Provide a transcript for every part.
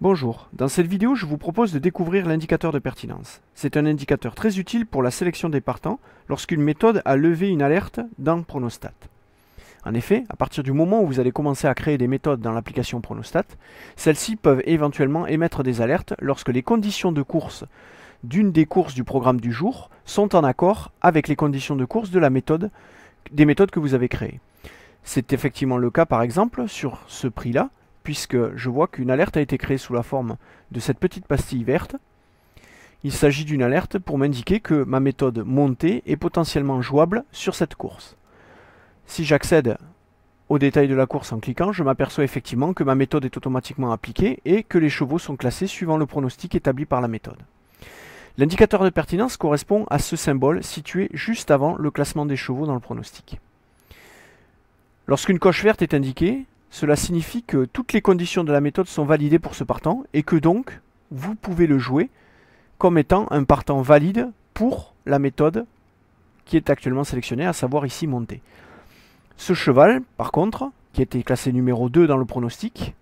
Bonjour, dans cette vidéo je vous propose de découvrir l'indicateur de pertinence. C'est un indicateur très utile pour la sélection des partants lorsqu'une méthode a levé une alerte dans Pronostat. En effet, à partir du moment où vous allez commencer à créer des méthodes dans l'application Pronostat, celles-ci peuvent éventuellement émettre des alertes lorsque les conditions de course d'une des courses du programme du jour sont en accord avec les conditions de course de la méthode, des méthodes que vous avez créées. C'est effectivement le cas par exemple sur ce prix-là, puisque je vois qu'une alerte a été créée sous la forme de cette petite pastille verte. Il s'agit d'une alerte pour m'indiquer que ma méthode montée est potentiellement jouable sur cette course. Si j'accède au détail de la course en cliquant, je m'aperçois effectivement que ma méthode est automatiquement appliquée et que les chevaux sont classés suivant le pronostic établi par la méthode. L'indicateur de pertinence correspond à ce symbole situé juste avant le classement des chevaux dans le pronostic. Lorsqu'une coche verte est indiquée, cela signifie que toutes les conditions de la méthode sont validées pour ce partant et que donc vous pouvez le jouer comme étant un partant valide pour la méthode qui est actuellement sélectionnée, à savoir ici montée. Ce cheval, par contre, qui a été classé numéro 2 dans le pronostic,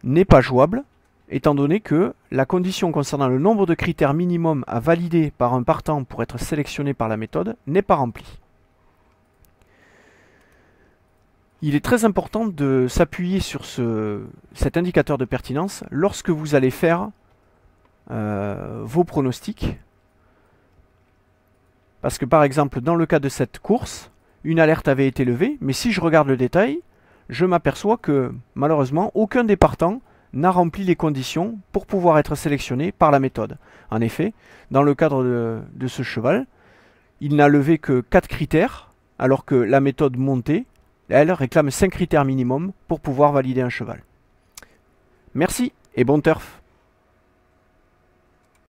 n'est pas jouable étant donné que la condition concernant le nombre de critères minimum à valider par un partant pour être sélectionné par la méthode n'est pas remplie. Il est très important de s'appuyer sur cet indicateur de pertinence lorsque vous allez faire vos pronostics. Parce que par exemple, dans le cas de cette course, une alerte avait été levée, mais si je regarde le détail, je m'aperçois que malheureusement, aucun des partants n'a rempli les conditions pour pouvoir être sélectionné par la méthode. En effet, dans le cadre de ce cheval, il n'a levé que 4 critères, alors que la méthode montée, elle réclame 5 critères minimum pour pouvoir valider un cheval. Merci et bon turf!